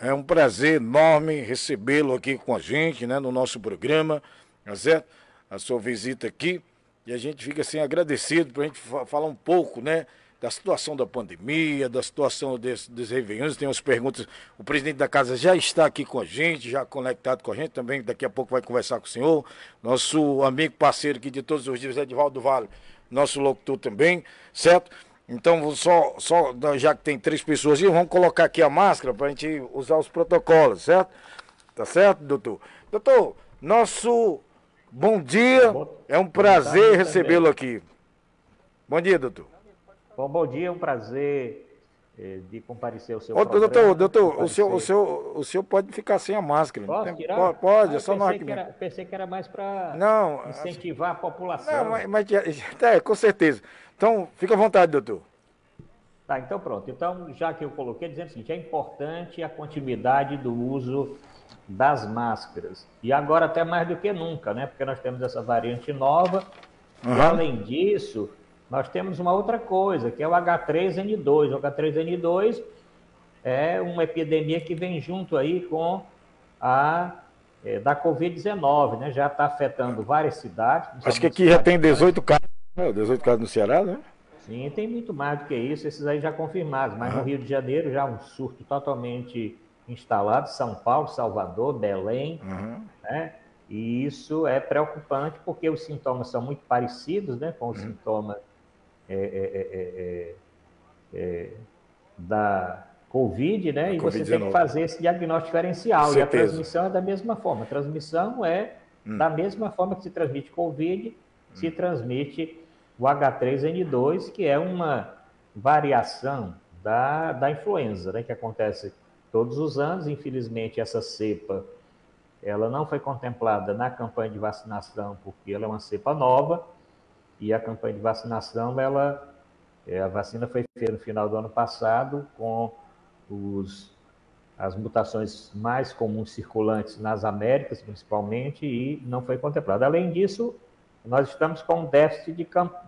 É um prazer enorme recebê-lo aqui com a gente, né, no nosso programa, tá certo? A sua visita aqui. E a gente fica assim agradecido para a gente falar um pouco, né, da situação da pandemia, da situação dos Réveillons. Tem umas perguntas. O presidente da casa já está aqui com a gente, já conectado com a gente também. Daqui a pouco vai conversar com o senhor. Nosso amigo parceiro aqui de todos os dias, Edivaldo Vale, nosso locutor também, certo? Então, já que tem três pessoas aí, vamos colocar aqui a máscara para a gente usar os protocolos, certo? Tá certo, doutor? Doutor, nosso bom dia, é um Boa prazer tarde recebê-lo também. aqui. Bom dia, doutor. Bom dia, é um prazer de comparecer ao seu Ô, doutor, programa, doutor, comparecer. o senhor pode ficar sem a máscara. Não Posso tem, tirar? pode, Ah, é eu só nós pensei aqui que mesmo. era, pensei que era mais para Não, incentivar a não, população. com certeza. Então, fica à vontade, doutor. Tá, então pronto. Então, já que eu coloquei, dizendo o seguinte, é importante a continuidade do uso das máscaras. E agora até mais do que nunca, né? Porque nós temos essa variante nova e, Aham. além disso, nós temos uma outra coisa, que é o H3N2. O H3N2 é uma epidemia que vem junto aí com a da Covid-19, né? Já está afetando várias cidades, Acho que principalmente aqui já cidades tem grandes. 18 casos, né? 18 casos no Ceará, né? Sim, tem muito mais do que isso, esses aí já confirmados, mas no Aham. Rio de Janeiro já um surto totalmente instalado, São Paulo, Salvador, Belém, Aham. né? E isso é preocupante porque os sintomas são muito parecidos, né, com os sintomas da Covid, A né? E você tem que Covid-19. fazer esse diagnóstico diferencial. E a Certeza. transmissão é da mesma forma. A transmissão é da mesma forma que se transmite Covid, se transmite o H3N2, que é uma variação da influenza, né? Que acontece todos os anos. Infelizmente, essa cepa ela não foi contemplada na campanha de vacinação porque ela é uma cepa nova e a campanha de vacinação a vacina foi feita no final do ano passado com os, as mutações mais comuns circulantes nas Américas, principalmente, e não foi contemplada. Além disso, nós estamos com um déficit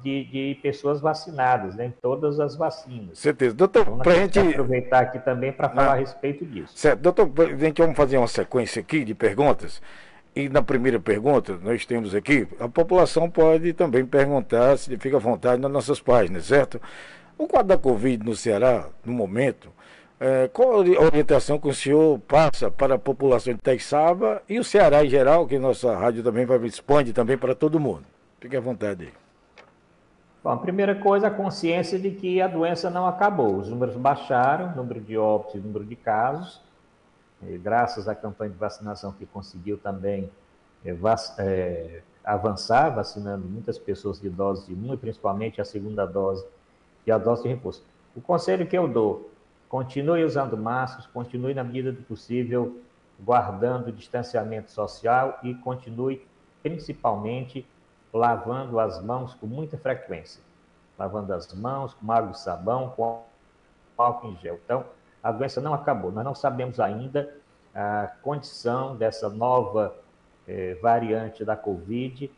de pessoas vacinadas, né, em todas as vacinas. Certeza. Doutor, Então, nós pra temos que gente. aproveitar aqui também para falar a Né? respeito disso. Certo. Doutor, a gente vamos fazer uma sequência aqui de perguntas. E na primeira pergunta, nós temos aqui, a população pode também perguntar, se fica à vontade nas nossas páginas, certo? O quadro da Covid no Ceará, no momento, qual a orientação que o senhor passa para a população de Itaixaba e o Ceará em geral, que nossa rádio também vai expande também para todo mundo? Fique à vontade aí. Bom, a primeira coisa, a consciência de que a doença não acabou. Os números baixaram, número de óbitos, número de casos, graças à campanha de vacinação que conseguiu também avançar, vacinando muitas pessoas de dose de 1 e principalmente a segunda dose e a dose de reforço. O conselho que eu dou, continue usando máscaras, continue na medida do possível guardando o distanciamento social e continue principalmente lavando as mãos com muita frequência. Lavando as mãos com água e sabão, com álcool em gel. Então, a doença não acabou. Nós não sabemos ainda a condição dessa nova variante da Covid,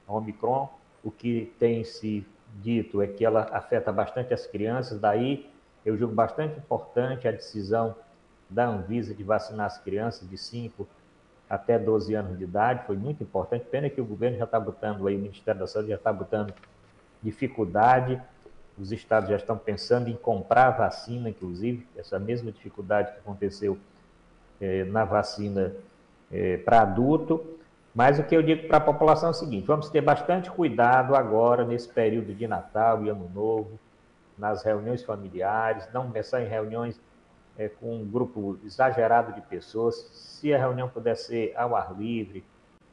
a Omicron. O que tem se dito é que ela afeta bastante as crianças, daí eu julgo bastante importante a decisão da Anvisa de vacinar as crianças de 5 até 12 anos de idade, foi muito importante. Pena que o governo já está botando aí, o Ministério da Saúde já está botando dificuldade, os estados já estão pensando em comprar vacina, inclusive, essa mesma dificuldade que aconteceu na vacina para adulto. Mas o que eu digo para a população é o seguinte: vamos ter bastante cuidado agora, nesse período de Natal e Ano Novo, nas reuniões familiares, não começar em reuniões com um grupo exagerado de pessoas. Se a reunião puder ser ao ar livre,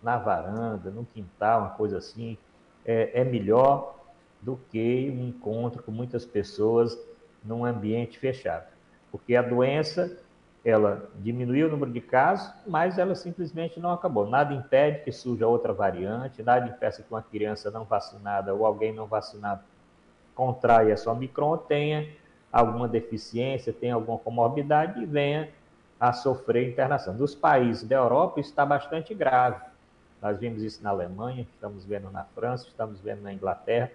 na varanda, no quintal, uma coisa assim, é melhor do que um encontro com muitas pessoas num ambiente fechado. Porque a doença, ela diminuiu o número de casos, mas ela simplesmente não acabou. Nada impede que surja outra variante, nada impede que uma criança não vacinada ou alguém não vacinado contraia essa Omicron, tenha alguma deficiência, tenha alguma comorbidade e venha a sofrer internação. Dos países da Europa, isso está bastante grave. Nós vimos isso na Alemanha, estamos vendo na França, estamos vendo na Inglaterra,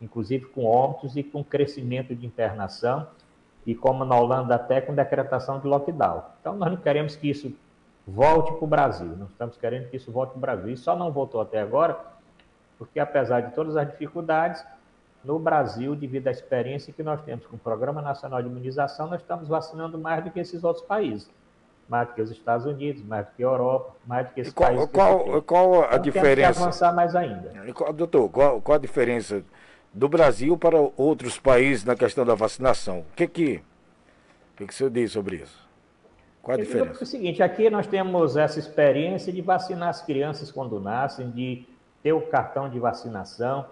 inclusive com óbitos e com crescimento de internação. e como na Holanda até com decretação de lockdown. Então nós não queremos que isso volte para o Brasil, nós estamos querendo que isso volte para o Brasil. E só não voltou até agora porque, apesar de todas as dificuldades, no Brasil, devido à experiência que nós temos com o Programa Nacional de Imunização, nós estamos vacinando mais do que esses outros países, mais do que os Estados Unidos, mais do que a Europa, mais do que esses países. Qual a então, diferença? Temos que avançar mais ainda. Doutor, qual a diferença do Brasil para outros países na questão da vacinação? O que o senhor diz sobre isso? Qual a diferença? É o seguinte, aqui nós temos essa experiência de vacinar as crianças quando nascem, de ter o cartão de vacinação,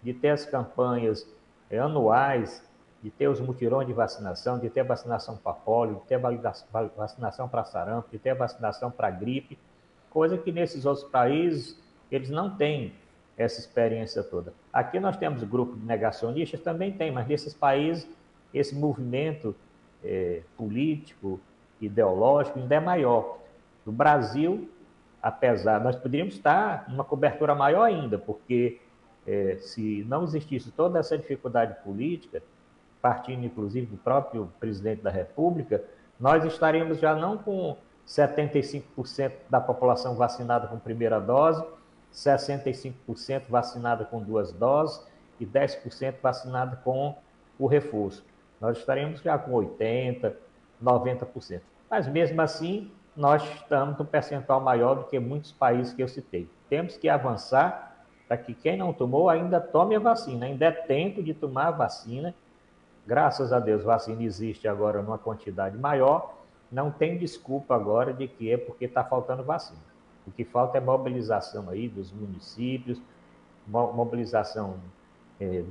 de ter as campanhas anuais, de ter os mutirões de vacinação, de ter vacinação para pólio, de ter vacinação para sarampo, de ter vacinação para gripe, coisa que nesses outros países eles não têm essa experiência toda. Aqui nós temos grupo de negacionistas, também tem, mas nesses países esse movimento político, ideológico ainda é maior. No Brasil, apesar, nós poderíamos estar numa cobertura maior ainda, porque se não existisse toda essa dificuldade política, partindo inclusive do próprio presidente da República, nós estaríamos já não com 75% da população vacinada com primeira dose, 65% vacinada com 2 doses e 10% vacinada com o reforço. Nós estaríamos já com 80%, 90%. Mas mesmo assim, nós estamos num percentual maior do que muitos países que eu citei. Temos que avançar para que quem não tomou ainda tome a vacina, ainda é tempo de tomar a vacina. Graças a Deus, vacina existe agora numa quantidade maior, não tem desculpa agora de que é porque está faltando vacina. O que falta é mobilização aí dos municípios, mobilização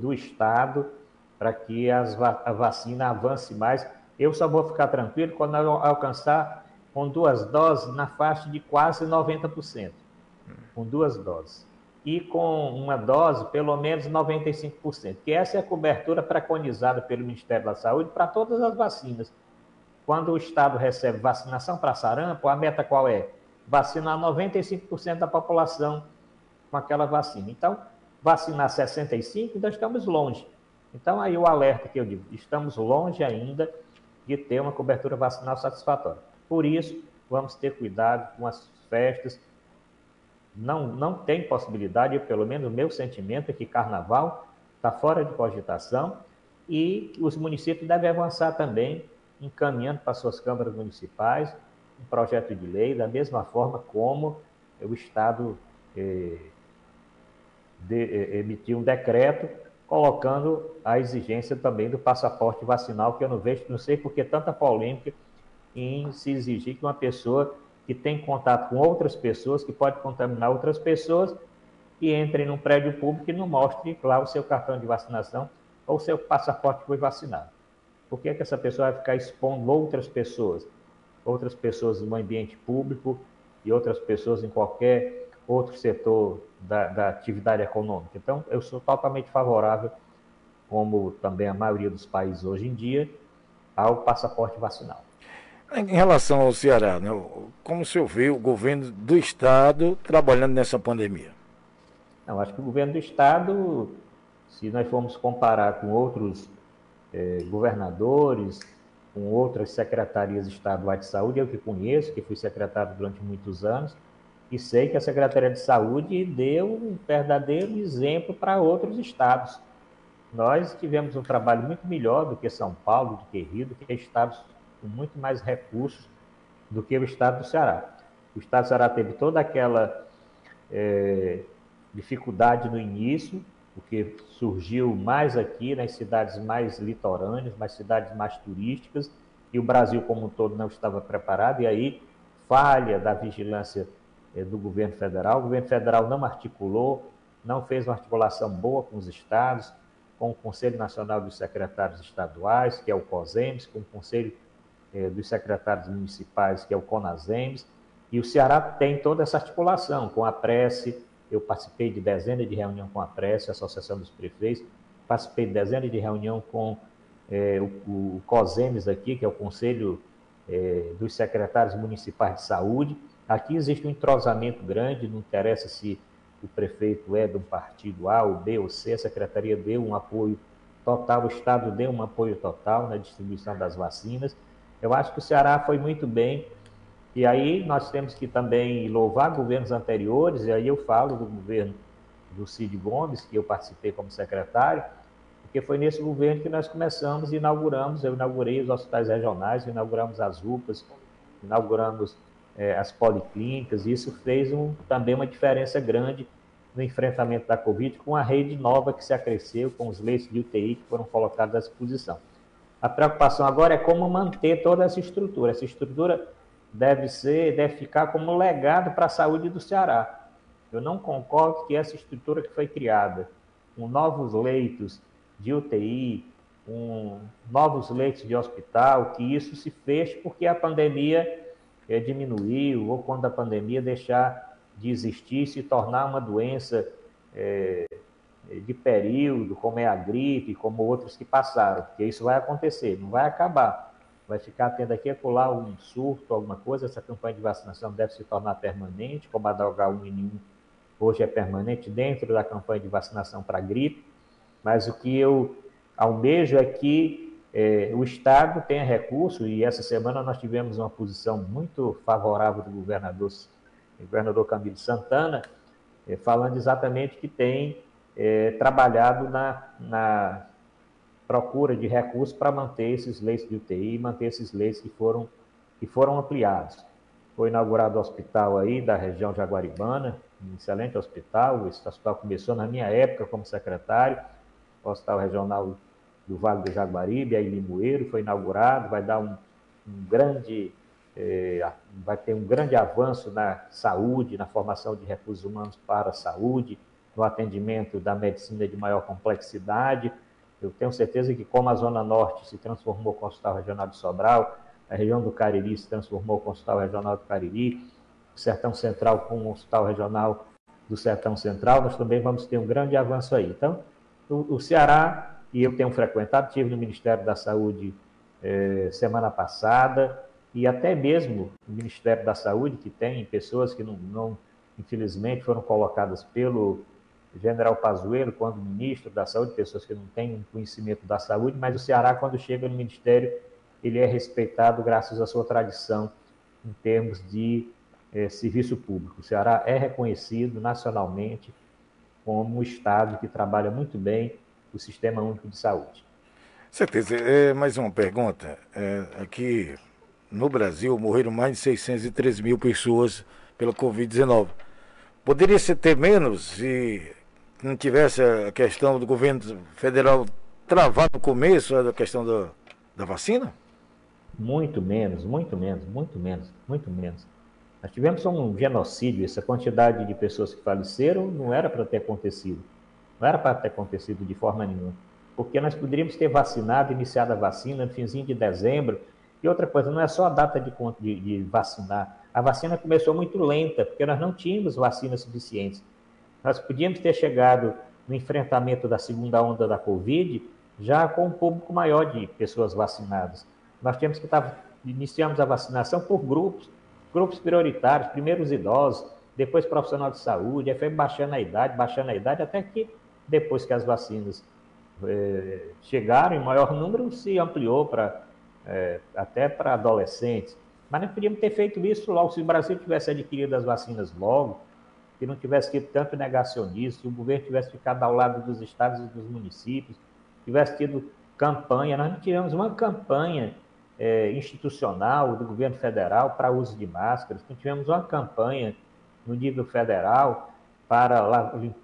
do Estado, para que a vacina avance mais. Eu só vou ficar tranquilo quando eu alcançar com 2 doses na faixa de quase 90%, com 2 doses. E com uma dose, pelo menos 95%, que essa é a cobertura preconizada pelo Ministério da Saúde para todas as vacinas. Quando o Estado recebe vacinação para sarampo, a meta qual é? Vacinar 95% da população com aquela vacina. Então, vacinar 65%, nós estamos longe. Então, aí o alerta que eu digo, estamos longe ainda de ter uma cobertura vacinal satisfatória. Por isso, vamos ter cuidado com as festas. Não tem possibilidade, pelo menos o meu sentimento é que carnaval está fora de cogitação e os municípios devem avançar também, encaminhando para suas câmaras municipais um projeto de lei, da mesma forma como o Estado emitiu um decreto colocando a exigência também do passaporte vacinal, que eu não sei por que tanta polêmica em se exigir que uma pessoa que tem contato com outras pessoas, que pode contaminar outras pessoas, e entre num prédio público e não mostre lá o seu cartão de vacinação ou o seu passaporte que foi vacinado. Por que essa pessoa vai ficar expondo outras pessoas no ambiente público e outras pessoas em qualquer outro setor da atividade econômica? Então, eu sou totalmente favorável, como também a maioria dos países hoje em dia, ao passaporte vacinal. Em relação ao Ceará, né, como o senhor vê o governo do Estado trabalhando nessa pandemia? Não, acho que o governo do Estado, se nós formos comparar com outros governadores, com outras secretarias estaduais de saúde, eu que conheço, que fui secretário durante muitos anos, e sei que a Secretaria de Saúde deu um verdadeiro exemplo para outros estados. Nós tivemos um trabalho muito melhor do que São Paulo, do que Rio, do que estados com muito mais recursos do que o estado do Ceará. O estado do Ceará teve toda aquela dificuldade no início, porque surgiu mais aqui nas cidades mais litorâneas, nas cidades mais turísticas, e o Brasil como um todo não estava preparado, e aí falha da vigilância do governo federal. O governo federal não articulou, não fez uma articulação boa com os estados, com o Conselho Nacional dos Secretários Estaduais, que é o COSEMES, com o Conselho dos Secretários Municipais, que é o CONASEMES, e o Ceará tem toda essa articulação com a Prece. Eu participei de dezenas de reuniões com a Prece, a Associação dos Prefeitos, participei de dezenas de reuniões com o COSEMES aqui, que é o Conselho dos Secretários Municipais de Saúde. Aqui existe um entrosamento grande, não interessa se o prefeito é de um partido A ou B ou C, a secretaria deu um apoio total, o Estado deu um apoio total na distribuição das vacinas. Eu acho que o Ceará foi muito bem, e aí nós temos que também louvar governos anteriores, e aí eu falo do governo do Cid Gomes, que eu participei como secretário, porque foi nesse governo que nós começamos e inauguramos, eu inaugurei os hospitais regionais, inauguramos as UPAs, inauguramos as policlínicas, e isso fez também uma diferença grande no enfrentamento da Covid, com a rede nova que se acresceu, com os leitos de UTI que foram colocados à disposição. A preocupação agora é como manter toda essa estrutura. Essa estrutura deve ficar como legado para a saúde do Ceará. Eu não concordo que essa estrutura que foi criada, com novos leitos de UTI, com novos leitos de hospital, que isso se feche porque a pandemia diminuiu, ou quando a pandemia deixar de existir, se tornar uma doença de período, como é a gripe, como outros que passaram, porque isso vai acontecer, não vai acabar. Vai ficar tendo aqui e acolá um surto, alguma coisa, essa campanha de vacinação deve se tornar permanente, como a da H1N1 hoje é permanente dentro da campanha de vacinação para a gripe, mas o que eu almejo é que o Estado tenha recurso, e essa semana nós tivemos uma posição muito favorável do governador Camilo Santana, falando exatamente que tem trabalhado na procura de recursos para manter esses leitos de UTI, manter esses leitos que foram ampliados. Foi inaugurado o hospital aí da região Jaguaribana, um excelente hospital. Esse hospital começou na minha época como secretário, o Hospital Regional do Vale do Jaguaribe, aí Limoeiro, foi inaugurado, vai dar vai ter um grande avanço na saúde, na formação de recursos humanos para a saúde, no atendimento da medicina de maior complexidade. Eu tenho certeza que, como a Zona Norte se transformou com o Hospital Regional de Sobral, a região do Cariri se transformou com o Hospital Regional do Cariri, o Sertão Central com o Hospital Regional do Sertão Central, nós também vamos ter um grande avanço aí. Então, o Ceará, e eu tenho frequentado, estive no Ministério da Saúde semana passada, e até mesmo o Ministério da Saúde, que tem pessoas que não infelizmente, foram colocadas pelo General Pazuello, quando ministro da Saúde, pessoas que não têm um conhecimento da saúde, mas o Ceará, quando chega no Ministério, ele é respeitado graças à sua tradição em termos de serviço público. O Ceará é reconhecido nacionalmente como um estado que trabalha muito bem o Sistema Único de Saúde. Certeza. Mais uma pergunta. Aqui no Brasil morreram mais de 603 mil pessoas pela Covid-19. Poderia ser ter menos se não tivesse a questão do governo federal travar no começo a questão da vacina? Muito menos, muito menos, muito menos, muito menos. Nós tivemos um genocídio, essa quantidade de pessoas que faleceram não era para ter acontecido. Não era para ter acontecido de forma nenhuma. Porque nós poderíamos ter vacinado, iniciado a vacina no finzinho de dezembro. E outra coisa, não é só a data de vacinar. A vacina começou muito lenta, porque nós não tínhamos vacinas suficientes. Nós podíamos ter chegado no enfrentamento da segunda onda da Covid já com um público maior de pessoas vacinadas. Nós temos que iniciamos a vacinação por grupos prioritários, primeiro os idosos, depois profissional de saúde, aí foi baixando a idade, até que depois que as vacinas chegaram em maior número, se ampliou até para adolescentes. Mas nós podíamos ter feito isso logo, se o Brasil tivesse adquirido as vacinas logo, que não tivesse tido tanto negacionismo, se o governo tivesse ficado ao lado dos estados e dos municípios, tivesse tido campanha. Nós não tivemos uma campanha institucional do governo federal para uso de máscaras, não tivemos uma campanha no nível federal para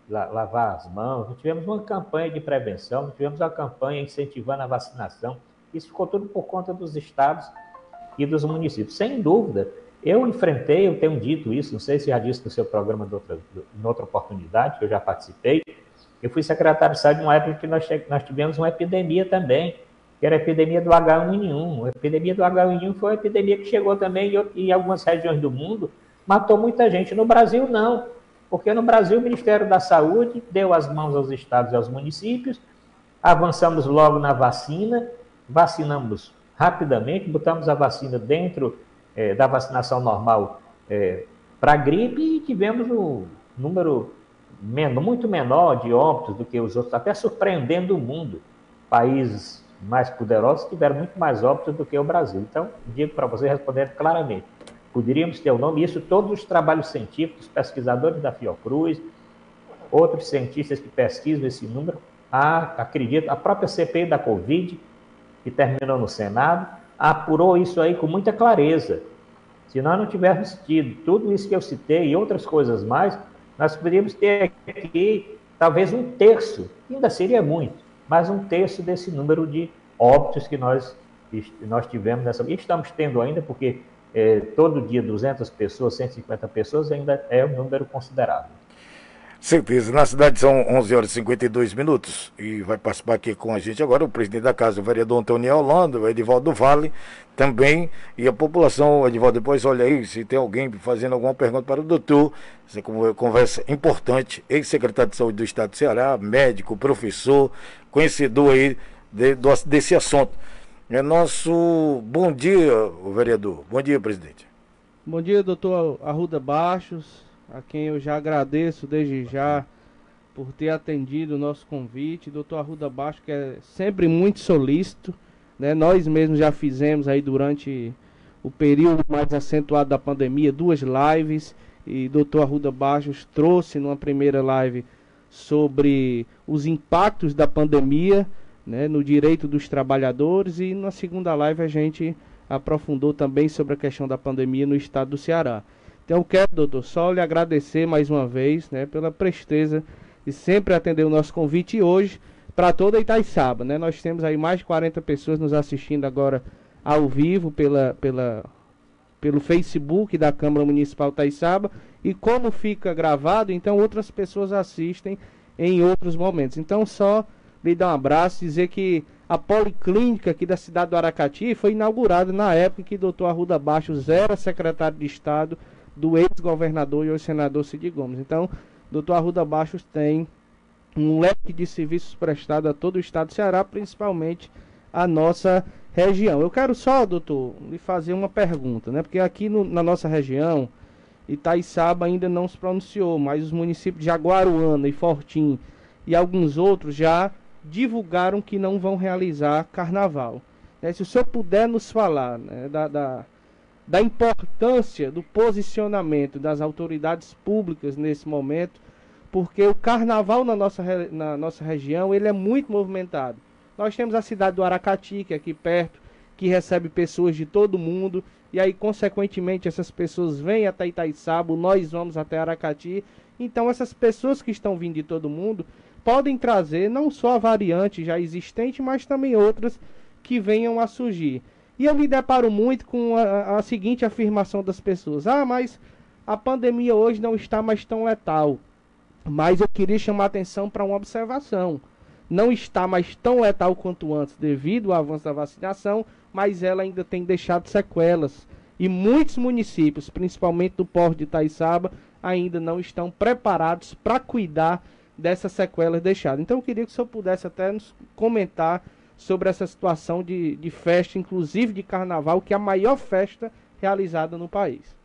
lavar as mãos, não tivemos uma campanha de prevenção, não tivemos uma campanha incentivando a vacinação. Isso ficou tudo por conta dos estados e dos municípios. Sem dúvida, eu tenho dito isso, não sei se já disse no seu programa em outra oportunidade, que eu já participei, eu fui secretário de saúde numa época que nós tivemos uma epidemia também, que era a epidemia do H1N1. A epidemia do H1N1 foi uma epidemia que chegou também em algumas regiões do mundo, matou muita gente. No Brasil, não, porque no Brasil o Ministério da Saúde deu as mãos aos estados e aos municípios, avançamos logo na vacina, vacinamos rapidamente, botamos a vacina dentro da vacinação normal para a gripe e tivemos um número muito menor de óbitos do que os outros, até surpreendendo o mundo. países mais poderosos tiveram muito mais óbitos do que o Brasil. Então, digo para você, respondendo claramente, poderíamos ter o nome, isso todos os trabalhos científicos, pesquisadores da Fiocruz, outros cientistas que pesquisam esse número, acredito, a própria CPI da Covid, que terminou no Senado, apurou isso aí com muita clareza. Se nós não tivéssemos tido tudo isso que eu citei e outras coisas mais, nós poderíamos ter aqui talvez um terço, ainda seria muito, mas um terço desse número de óbitos que nós tivemos nessa. E estamos tendo ainda, porque todo dia 200 pessoas, 150 pessoas ainda é um número considerável. Certeza. Na cidade são 11 horas e 52 minutos e vai participar aqui com a gente agora o presidente da casa, o vereador Antônio Holanda, o Edivaldo Vale também, e a população. Edivaldo, depois olha aí se tem alguém fazendo alguma pergunta para o doutor. Essa conversa importante, ex-secretário de Saúde do Estado do Ceará, médico, professor, conhecedor aí desse assunto. É nosso bom dia, o vereador. Bom dia, presidente. Bom dia, doutor Arruda Bastos, a quem eu já agradeço desde já por ter atendido o nosso convite. Doutor Arruda Bastos, que é sempre muito solícito, né? Nós mesmos já fizemos aí durante o período mais acentuado da pandemia 2 lives, e doutor Arruda Bastos trouxe numa primeira live sobre os impactos da pandemia, né, no direito dos trabalhadores, e na segunda live a gente aprofundou também sobre a questão da pandemia no estado do Ceará. Então eu quero, doutor, só lhe agradecer mais uma vez, né, pela presteza de sempre atender o nosso convite, e hoje para toda Itaiçaba, né? Nós temos aí mais de 40 pessoas nos assistindo agora ao vivo pelo Facebook da Câmara Municipal de Itaiçaba, e como fica gravado, então outras pessoas assistem em outros momentos. Então só lhe dar um abraço, dizer que a Policlínica aqui da cidade do Aracati foi inaugurada na época que o doutor Arruda Bastos era secretário de Estado do ex-governador e hoje senador Cid Gomes. Então, doutor Arruda Bastos tem um leque de serviços prestados a todo o estado do Ceará, principalmente a nossa região. Eu quero só, doutor, lhe fazer uma pergunta, né? Porque aqui na nossa região, Itaiçaba ainda não se pronunciou, mas os municípios de Jaguaruana e Fortim e alguns outros já divulgaram que não vão realizar carnaval. Se o senhor puder nos falar, né, da importância do posicionamento das autoridades públicas nesse momento, porque o carnaval na nossa região ele é muito movimentado. Nós temos a cidade do Aracati, que é aqui perto, que recebe pessoas de todo mundo, e aí consequentemente essas pessoas vêm até Itaiçaba, nós vamos até Aracati. Então essas pessoas que estão vindo de todo mundo podem trazer não só a variante já existente, mas também outras que venham a surgir. E eu me deparo muito com a seguinte afirmação das pessoas: ah, mas a pandemia hoje não está mais tão letal. Mas eu queria chamar a atenção para uma observação. Não está mais tão letal quanto antes devido ao avanço da vacinação, mas ela ainda tem deixado sequelas. E muitos municípios, principalmente do Porto de Itaiçaba, ainda não estão preparados para cuidar dessas sequelas deixadas. Então eu queria que o senhor pudesse até nos comentar sobre essa situação de festa, inclusive de carnaval, que é a maior festa realizada no país.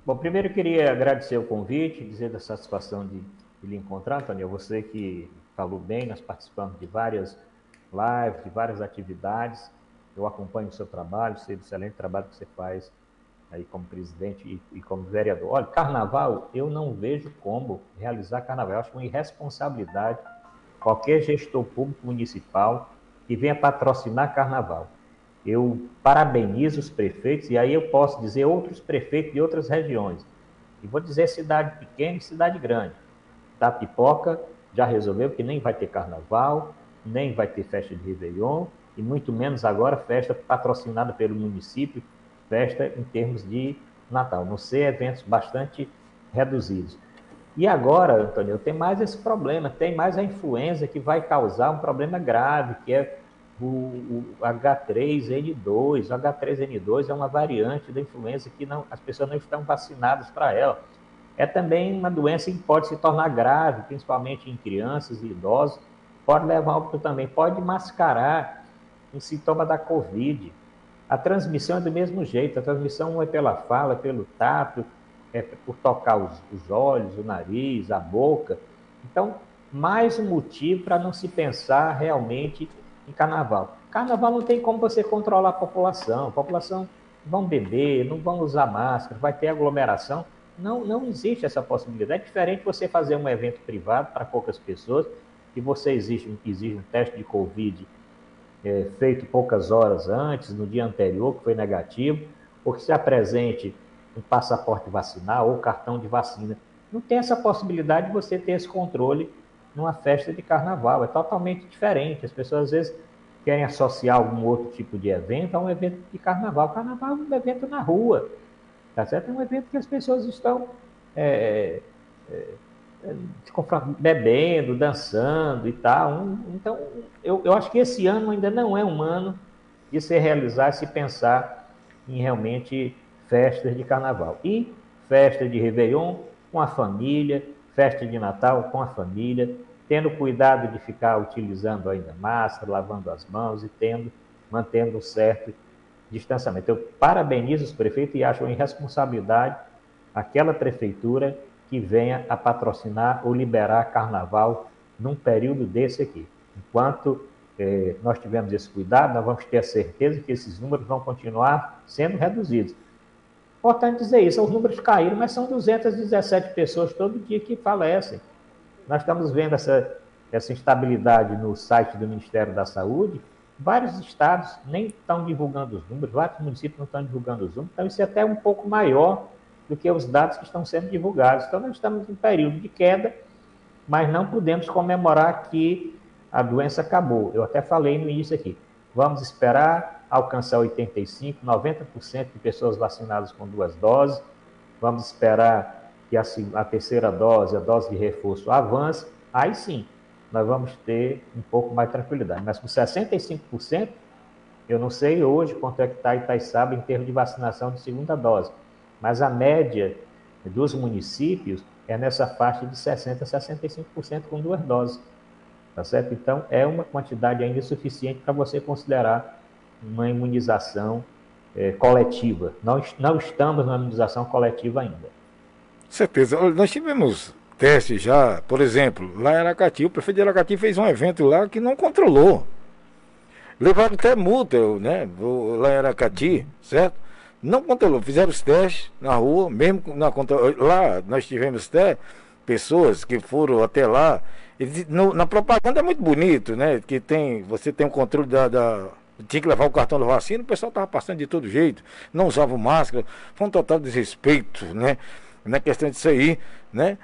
Bom, primeiro eu queria agradecer o convite, dizer da satisfação de lhe encontrar, Antônio. Você que falou bem, nós participamos de várias lives, de várias atividades. Eu acompanho o seu trabalho, sei do excelente trabalho que você faz aí como presidente e como vereador. Olha, carnaval, eu não vejo como realizar carnaval. Eu acho uma irresponsabilidade qualquer gestor público municipal que venha patrocinar carnaval. Eu parabenizo os prefeitos, e aí eu posso dizer outros prefeitos de outras regiões. E vou dizer cidade pequena e cidade grande. Tapipoca já resolveu que nem vai ter carnaval, nem vai ter festa de Réveillon, e muito menos agora festa patrocinada pelo município, festa em termos de Natal, não ser eventos bastante reduzidos. E agora, Antônio, tem mais esse problema, tem mais a influenza que vai causar um problema grave, que é o H3N2. O H3N2 é uma variante da influenza que as pessoas não estão vacinadas para ela. É também uma doença que pode se tornar grave, principalmente em crianças e idosos, pode levar a óbito também, pode mascarar um sintoma da Covid. A transmissão é do mesmo jeito, a transmissão é pela fala, é pelo tato, é por tocar os olhos, o nariz, a boca. Então, mais um motivo para não se pensar realmente em carnaval. Carnaval não tem como você controlar a população vão beber, não vão usar máscara, vai ter aglomeração. Não existe essa possibilidade. É diferente você fazer um evento privado para poucas pessoas, que você exige um teste de Covid feito poucas horas antes, no dia anterior, que foi negativo, ou que se apresente um passaporte vacinal ou cartão de vacina. Não tem essa possibilidade de você ter esse controle numa festa de carnaval. É totalmente diferente. As pessoas, às vezes, querem associar algum outro tipo de evento a um evento de carnaval. Carnaval é um evento na rua, tá certo? É um evento que as pessoas estão bebendo, dançando e tal. Então, eu acho que esse ano ainda não é um ano de se realizar, se pensar em realmente festas de carnaval. E festa de Réveillon com a família, festa de Natal com a família, tendo cuidado de ficar utilizando ainda máscara, lavando as mãos e mantendo um certo distanciamento. Eu parabenizo os prefeitos e acho uma irresponsabilidade aquela prefeitura que venha a patrocinar ou liberar carnaval num período desse aqui. Enquanto nós tivermos esse cuidado, nós vamos ter a certeza que esses números vão continuar sendo reduzidos. Importante dizer isso, os números caíram, mas são 217 pessoas todo dia que falecem. Nós estamos vendo essa instabilidade no site do Ministério da Saúde. Vários estados nem estão divulgando os números, vários municípios não estão divulgando os números, então isso é até um pouco maior do que os dados que estão sendo divulgados. Então, nós estamos em período de queda, mas não podemos comemorar que a doença acabou. Eu até falei no início aqui, vamos esperar alcançar 85%, 90% de pessoas vacinadas com 2 doses, vamos esperar que a terceira dose, a dose de reforço avance, aí sim, nós vamos ter um pouco mais de tranquilidade. Mas com 65%, eu não sei hoje quanto é que está Itaiçaba em termos de vacinação de segunda dose, mas a média dos municípios é nessa faixa de 60% a 65% com 2 doses, tá certo? Então, é uma quantidade ainda suficiente para você considerar uma imunização coletiva. Não estamos na imunização coletiva ainda. Certeza. Olha, nós tivemos testes já, por exemplo, lá em Aracati, o prefeito de Aracati fez um evento lá que não controlou. Levaram até multa, né, lá em Aracati, certo? Não controlou, fizeram os testes na rua, mesmo na lá nós tivemos até pessoas que foram até lá. Na propaganda é muito bonito, né? Que você tem um controle tinha que levar o cartão da vacina, o pessoal estava passando de todo jeito, não usava máscara, foi um total desrespeito, né? Na questão disso aí, né?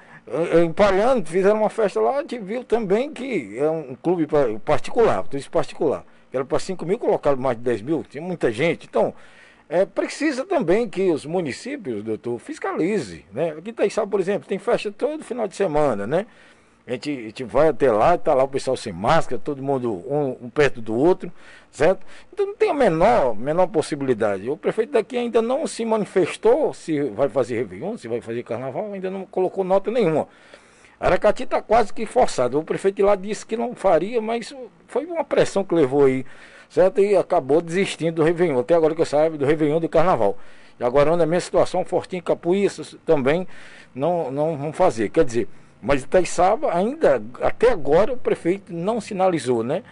Em Palhano, fizeram uma festa lá, a gente viu também que é um clube particular, tudo isso particular. Era para 5 mil, colocaram mais de 10 mil, tinha muita gente. Então, precisa também que os municípios, doutor, fiscalize, né? Aqui em Itaiçaba, por exemplo, tem festa todo final de semana, né? A gente vai até lá, está lá o pessoal sem máscara, todo mundo um perto do outro, certo? Então não tem a menor possibilidade. O prefeito daqui ainda não se manifestou se vai fazer Réveillon, se vai fazer Carnaval, ainda não colocou nota nenhuma. Aracati está quase que forçado. O prefeito de lá disse que não faria, mas foi uma pressão que levou aí, certo? E acabou desistindo do Réveillon. Até agora que eu saiba, do Réveillon de Carnaval. E agora, na minha situação, Fortinho e Capuíça também não vão fazer. Quer dizer, mas Itaiçaba ainda, até agora, o prefeito não sinalizou, né?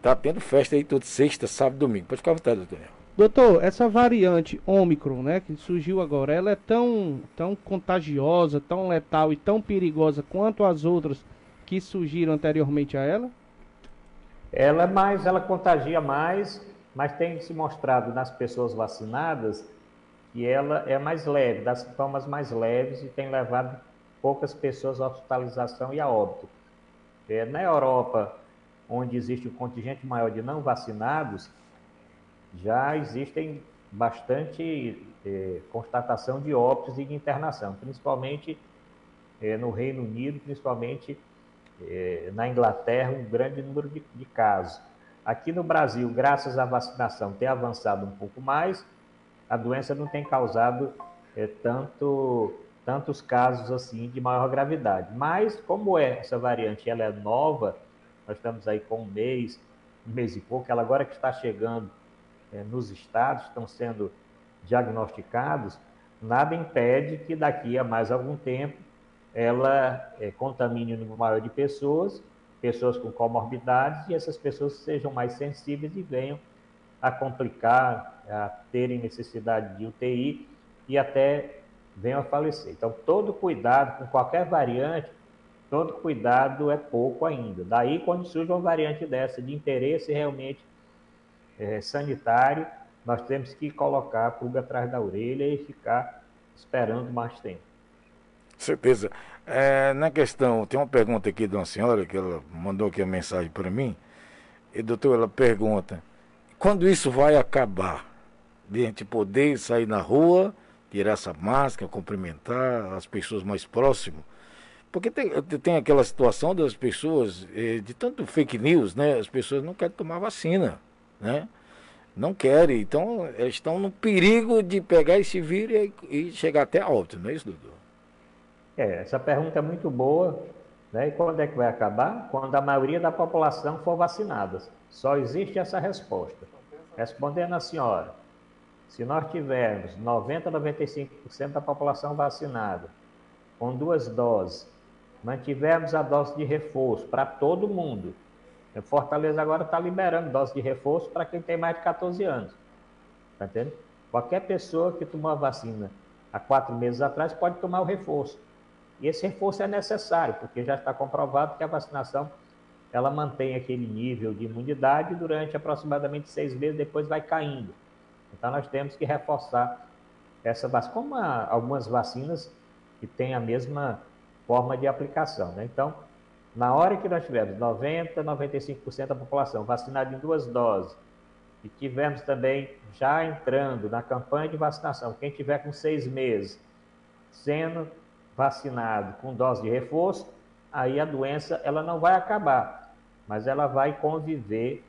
Tá tendo festa aí toda sexta, sábado e domingo. Pode ficar à vontade, doutor. Doutor, essa variante Ômicron, né, que surgiu agora, ela é tão contagiosa, tão letal e tão perigosa quanto as outras que surgiram anteriormente a ela? Ela contagia mais, mas tem se mostrado nas pessoas vacinadas que ela é mais leve, dá sintomas mais leves e tem levado poucas pessoas à hospitalização e a óbito. Na Europa, onde existe um contingente maior de não vacinados, já existem bastante constatação de óbitos e de internação, principalmente no Reino Unido, principalmente na Inglaterra, um grande número de casos. Aqui no Brasil, graças à vacinação, tem avançado um pouco mais, a doença não tem causado tantos casos assim de maior gravidade. Mas, como essa variante ela é nova, nós estamos aí com um mês e pouco, ela agora que está chegando nos estados, estão sendo diagnosticados, nada impede que daqui a mais algum tempo ela contamine um número maior de pessoas, pessoas com comorbidades, e essas pessoas sejam mais sensíveis e venham a complicar, a terem necessidade de UTI e até venham a falecer. Então, todo cuidado com qualquer variante, todo cuidado é pouco ainda. Daí, quando surge uma variante dessa de interesse realmente sanitário, nós temos que colocar a pulga atrás da orelha e ficar esperando mais tempo. Certeza. Na questão, tem uma pergunta aqui de uma senhora que ela mandou aqui a mensagem para mim. E, doutor, ela pergunta: quando isso vai acabar? De a gente poder sair na rua, tirar essa máscara, cumprimentar as pessoas mais próximas? Porque tem aquela situação das pessoas, de tanto fake news, né? As pessoas não querem tomar vacina, né? Não querem. Então, elas estão no perigo de pegar esse vírus e chegar até a óbito, não é isso, doutor? Essa pergunta é muito boa, né? E quando é que vai acabar? Quando a maioria da população for vacinada. Só existe essa resposta. Respondendo à senhora, se nós tivermos 90 a 95% da população vacinada, com 2 doses, mantivermos a dose de reforço para todo mundo. Fortaleza agora está liberando dose de reforço para quem tem mais de 14 anos. Está entendendo? Qualquer pessoa que tomou a vacina há 4 meses atrás pode tomar o reforço. E esse reforço é necessário, porque já está comprovado que a vacinação ela mantém aquele nível de imunidade durante aproximadamente 6 meses, depois vai caindo. Então, nós temos que reforçar essa vacina, como algumas vacinas que têm a mesma forma de aplicação, né? Então, na hora que nós tivermos 90, 95% da população vacinada em 2 doses, e tivermos também já entrando na campanha de vacinação, quem tiver com 6 meses sendo vacinado com dose de reforço, aí a doença ela não vai acabar, mas ela vai conviver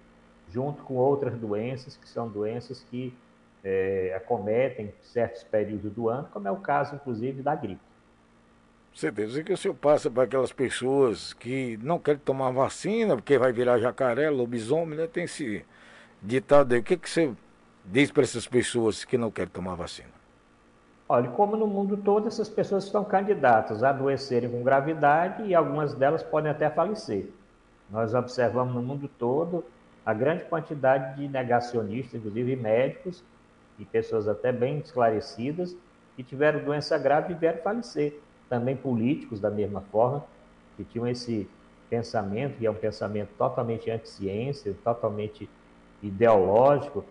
junto com outras doenças, que são doenças que acometem certos períodos do ano, como é o caso, inclusive, da gripe. Certeza que o senhor passa para aquelas pessoas que não querem tomar vacina, porque vai virar jacaré, lobisomem, né? Tem esse ditado aí. O que você diz para essas pessoas que não querem tomar vacina? Olha, como no mundo todo, essas pessoas estão candidatas a adoecerem com gravidade e algumas delas podem até falecer. Nós observamos no mundo todo a grande quantidade de negacionistas, inclusive médicos, e pessoas até bem esclarecidas, que tiveram doença grave e vieram falecer. Também políticos, da mesma forma, que tinham esse pensamento, que é um pensamento totalmente anti-ciência, totalmente ideológico,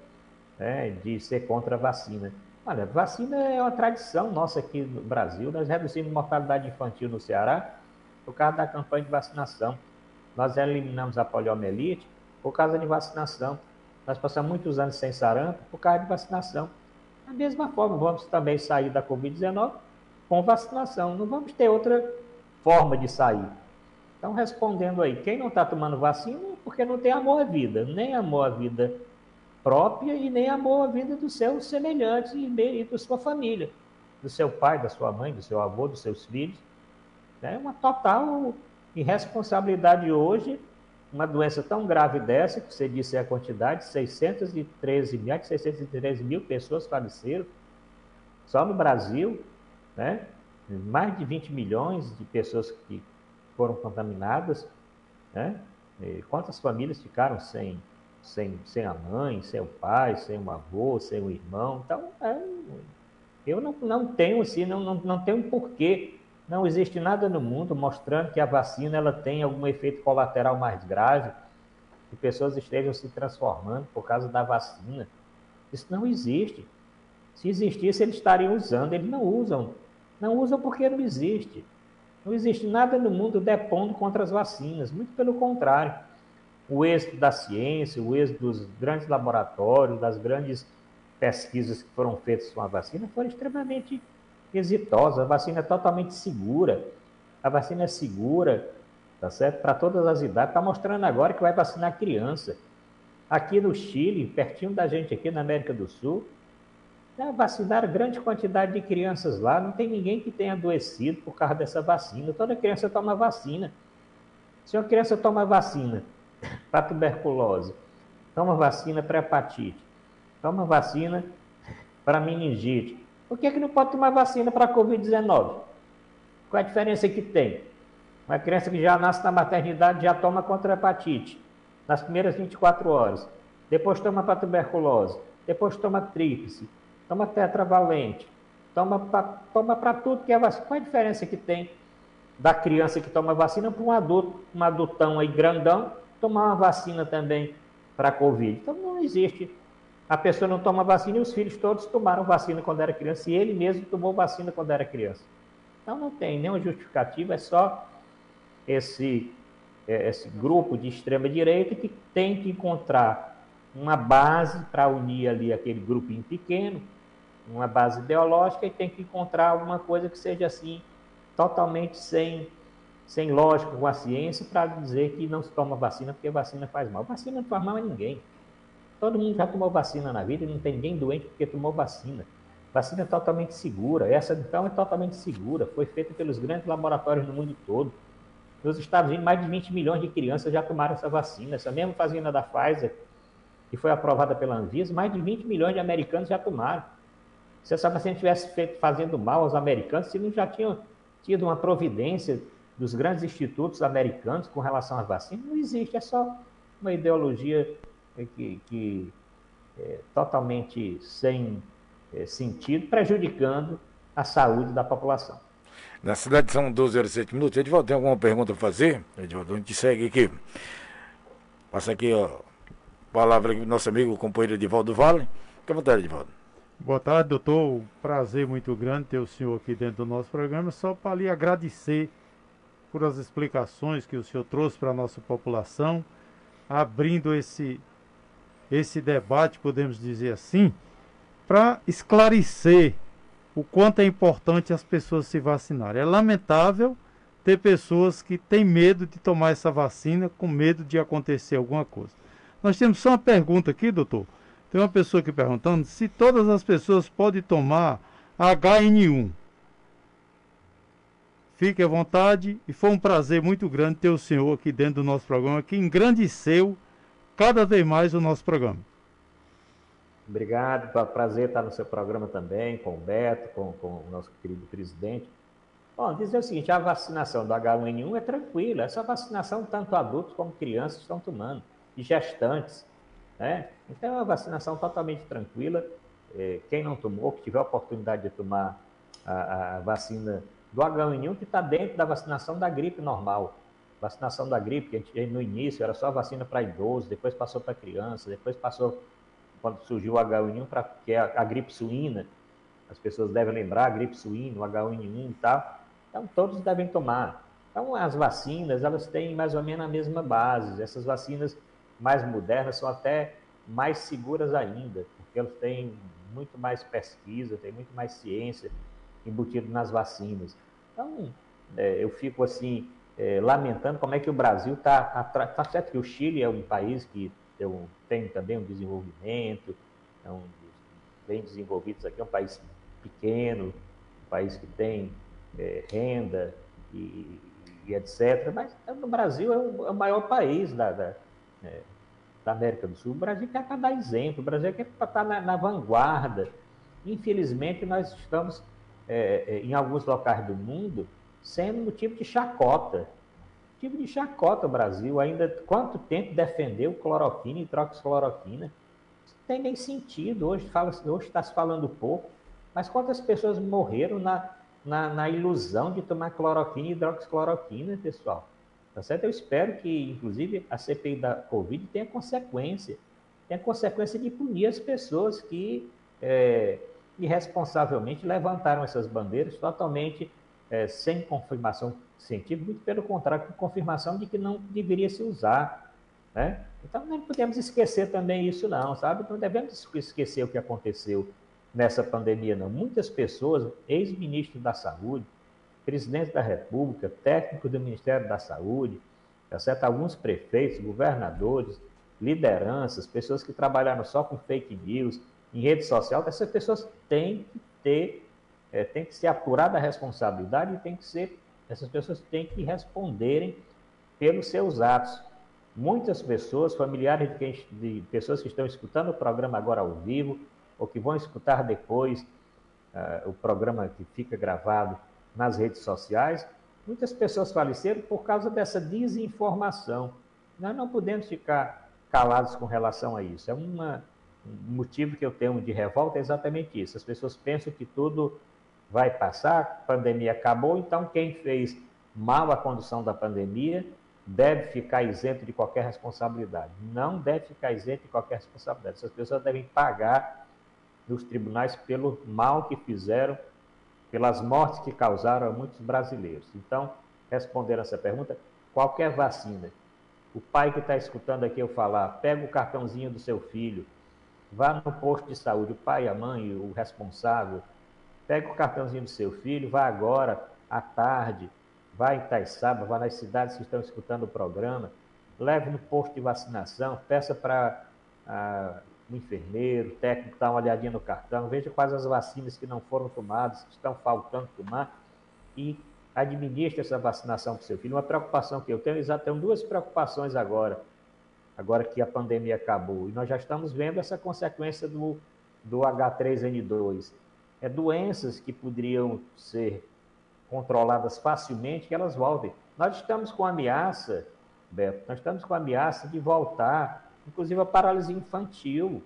né, de ser contra a vacina. Olha, vacina é uma tradição nossa aqui no Brasil. Nós reduzimos mortalidade infantil no Ceará por causa da campanha de vacinação. Nós eliminamos a poliomielite por causa de vacinação. Nós passamos muitos anos sem sarampo por causa de vacinação. Da mesma forma, vamos também sair da Covid-19 com vacinação. Não vamos ter outra forma de sair. Então, respondendo aí, quem não está tomando vacina é porque não tem amor à vida, nem amor à vida própria e nem amor à vida dos seus semelhantes e da sua família, do seu pai, da sua mãe, do seu avô, dos seus filhos. É uma total irresponsabilidade hoje, uma doença tão grave dessa, que você disse a quantidade, 613 mil pessoas faleceram só no Brasil, né? Mais de 20 milhões de pessoas que foram contaminadas, né? E quantas famílias ficaram sem a mãe, sem o pai, sem o avô, sem o irmão? Então, eu não tenho assim, não tenho porquê. Não existe nada no mundo mostrando que a vacina ela tem algum efeito colateral mais grave, que pessoas estejam se transformando por causa da vacina. Isso não existe. Se existisse, eles estariam usando. Eles não usam. Não usam porque não existe. Não existe nada no mundo depondo contra as vacinas. Muito pelo contrário. O êxito da ciência, o êxito dos grandes laboratórios, das grandes pesquisas que foram feitas com a vacina foram extremamente exitosas. A vacina é totalmente segura. A vacina é segura, tá certo? Para todas as idades. Está mostrando agora que vai vacinar criança. Aqui no Chile, pertinho da gente aqui na América do Sul, vacinaram grande quantidade de crianças lá. Não tem ninguém que tenha adoecido por causa dessa vacina. Toda criança toma vacina. Se uma criança toma vacina para tuberculose, toma vacina para hepatite, toma vacina para meningite, por que não pode tomar vacina para a Covid-19? Qual a diferença que tem? Uma criança que já nasce na maternidade já toma contra a hepatite nas primeiras 24 horas. Depois toma para tuberculose. Depois toma tríplice. Toma tetravalente. Toma para tudo que é vacina. Qual a diferença que tem da criança que toma vacina para um adulto, um adultão aí grandão, tomar uma vacina também para a Covid? Então não existe. A pessoa não toma vacina e os filhos todos tomaram vacina quando era criança. E ele mesmo tomou vacina quando era criança. Então não tem nenhuma justificativa, é só esse grupo de extrema-direita que tem que encontrar uma base para unir ali aquele grupinho pequeno, uma base ideológica, e tem que encontrar alguma coisa que seja assim, totalmente sem lógica com a ciência, para dizer que não se toma vacina porque vacina faz mal. Vacina não faz mal a ninguém. Todo mundo já tomou vacina na vida e não tem ninguém doente porque tomou vacina. Vacina é totalmente segura. Essa, então, é totalmente segura. Foi feita pelos grandes laboratórios no mundo todo. Nos Estados Unidos, mais de 20 milhões de crianças já tomaram essa vacina. Essa mesma vacina da Pfizer, que foi aprovada pela Anvisa, mais de 20 milhões de americanos já tomaram. Se essa vacina tivesse fazendo mal aos americanos, se não já tinham tido uma providência dos grandes institutos americanos com relação às vacinas, não existe. É só uma ideologia que é totalmente sem sentido, prejudicando a saúde da população. Na cidade são 12 horas e 7 minutos. Edivaldo, tem alguma pergunta a fazer? Edivaldo, a gente segue aqui. Passa aqui a palavra aqui do nosso amigo, o companheiro Edivaldo Vale. Fique à vontade, Edivaldo. Boa tarde, doutor. Prazer muito grande ter o senhor aqui dentro do nosso programa. Só para lhe agradecer por as explicações que o senhor trouxe para a nossa população, abrindo esse debate, podemos dizer assim, para esclarecer o quanto é importante as pessoas se vacinarem. É lamentável ter pessoas que têm medo de tomar essa vacina, com medo de acontecer alguma coisa. Nós temos só uma pergunta aqui, doutor. Tem uma pessoa aqui perguntando se todas as pessoas podem tomar HN1. Fique à vontade, e foi um prazer muito grande ter o senhor aqui dentro do nosso programa, que engrandeceu cada vez mais o nosso programa. Obrigado, é um prazer estar no seu programa também, com o Beto, com o nosso querido presidente. Bom, dizer o seguinte, a vacinação do H1N1 é tranquila, essa vacinação tanto adultos como crianças estão tomando, e gestantes, né? Então é uma vacinação totalmente tranquila. Quem não tomou, que tiver a oportunidade de tomar a vacina do H1N1, que está dentro da vacinação da gripe normal. Vacinação da gripe, que a gente, no início era só vacina para idoso, depois passou para criança, depois passou, quando surgiu o H1N1, que é a gripe suína. As pessoas devem lembrar, a gripe suína, o H1N1 e tal. Então, todos devem tomar. Então, as vacinas, elas têm mais ou menos a mesma base. Essas vacinas mais modernas são até mais seguras ainda, porque elas têm muito mais pesquisa, tem muito mais ciência embutido nas vacinas. Então, eu fico assim, lamentando como é que o Brasil está certo que o Chile é um país que tem também um desenvolvimento, é um dos bem desenvolvidos aqui, é um país pequeno, um país que tem renda e etc. Mas no Brasil é o maior país da América do Sul. O Brasil quer dar exemplo, o Brasil quer estar na vanguarda. Infelizmente, nós estamos, em alguns locais do mundo, sendo motivo de chacota. Motivo de chacota o Brasil. Ainda quanto tempo defendeu cloroquina e hidroxicloroquina? Isso não tem nem sentido. Hoje está se falando pouco, mas quantas pessoas morreram na ilusão de tomar cloroquina e hidroxicloroquina, pessoal? Tá certo? Eu espero que, inclusive, a CPI da Covid tenha consequência de punir as pessoas que irresponsavelmente levantaram essas bandeiras totalmente sem confirmação científica, muito pelo contrário, com confirmação de que não deveria se usar, né? Então, não podemos esquecer também isso não, sabe? Não devemos esquecer o que aconteceu nessa pandemia, não. Muitas pessoas, ex-ministros da Saúde, presidente da República, técnicos do Ministério da Saúde, tá certo? Alguns prefeitos, governadores, lideranças, pessoas que trabalharam só com fake news, em rede social, essas pessoas têm que ser apurada a responsabilidade e essas pessoas têm que responderem pelos seus atos. Muitas pessoas, familiares de pessoas que estão escutando o programa agora ao vivo, ou que vão escutar depois o programa que fica gravado nas redes sociais, muitas pessoas faleceram por causa dessa desinformação. Nós não podemos ficar calados com relação a isso. Um motivo que eu tenho de revolta é exatamente isso. As pessoas pensam que tudo vai passar, a pandemia acabou, então quem fez mal a condução da pandemia deve ficar isento de qualquer responsabilidade. Não deve ficar isento de qualquer responsabilidade. Essas pessoas devem pagar nos tribunais pelo mal que fizeram, pelas mortes que causaram a muitos brasileiros. Então, respondendo essa pergunta, qualquer vacina, o pai que está escutando aqui eu falar, pega o cartãozinho do seu filho, vá no posto de saúde, o pai, a mãe, o responsável, pega o cartãozinho do seu filho, vá agora, à tarde, vá em Itaçaba, vá nas cidades que estão escutando o programa, leve no posto de vacinação, peça para o enfermeiro, o técnico, dar uma olhadinha no cartão, veja quais as vacinas que não foram tomadas, que estão faltando tomar, e administre essa vacinação para o seu filho. Uma preocupação que eu tenho, tenho duas preocupações agora que a pandemia acabou, e nós já estamos vendo essa consequência do H3N2. Doenças que poderiam ser controladas facilmente, que elas voltem. Nós estamos com ameaça, Beto, nós estamos com ameaça de voltar, inclusive a paralisia infantil.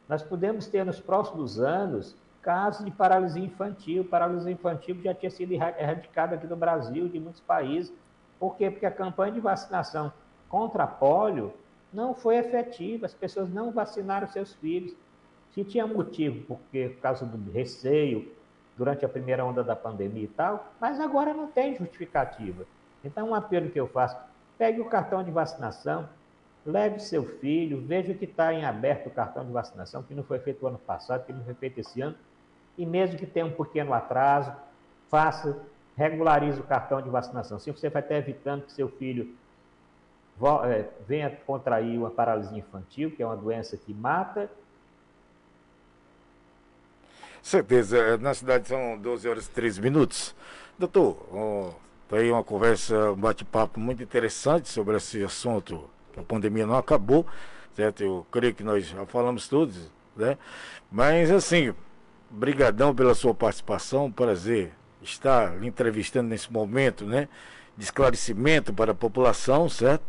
Nós podemos ter nos próximos anos casos de paralisia infantil. Paralisia infantil já tinha sido erradicada aqui no Brasil, de muitos países. Por quê? Porque a campanha de vacinação contra a pólio não foi efetiva, as pessoas não vacinaram seus filhos. Se tinha motivo, por causa do receio, durante a primeira onda da pandemia e tal, mas agora não tem justificativa. Então, um apelo que eu faço, pegue o cartão de vacinação, leve seu filho, veja que está em aberto o cartão de vacinação, que não foi feito o ano passado, que não foi feito esse ano, e mesmo que tenha um pequeno atraso, regularize o cartão de vacinação. Assim você vai estar evitando que seu filho venha contrair uma paralisia infantil, que é uma doença que mata. Certeza, na cidade são 12 horas e 13 minutos. Doutor, tá aí uma conversa, um bate-papo muito interessante sobre esse assunto, que a pandemia não acabou, certo? Eu creio que nós já falamos todos, né? Mas assim, brigadão pela sua participação, prazer estar lhe entrevistando nesse momento, né? De esclarecimento para a população, certo?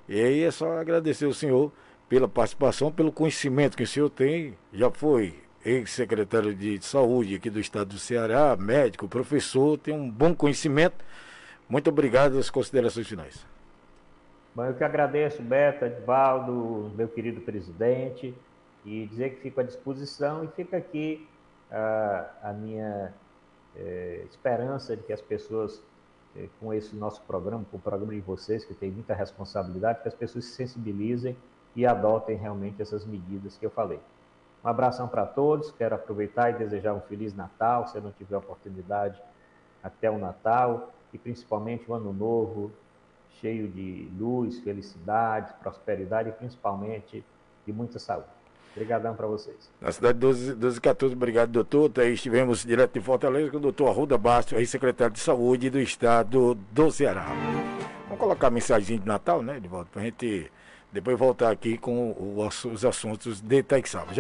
E aí é só agradecer ao senhor pela participação, pelo conhecimento que o senhor tem, já foi ex-secretário de Saúde aqui do estado do Ceará, médico, professor, tem um bom conhecimento. Muito obrigado, as considerações finais. Bom, eu que agradeço, Beto, Edvaldo, meu querido presidente, e dizer que fico à disposição, e fica aqui a minha esperança de que as pessoas, com esse nosso programa, com o programa de vocês, que tem muita responsabilidade, que as pessoas se sensibilizem e adotem realmente essas medidas que eu falei. Um abração para todos, quero aproveitar e desejar um Feliz Natal, se eu não tiver oportunidade, até o Natal, e principalmente um ano novo, cheio de luz, felicidade, prosperidade e principalmente de muita saúde. Obrigadão para vocês. Na cidade 12 e 14, obrigado, doutor. Aí estivemos direto de Fortaleza com o doutor Arruda Bastos, aí secretário de Saúde do estado do Ceará. Vamos colocar a mensagem de Natal, né, de volta, para a gente depois voltar aqui com os assuntos de Itaixaba.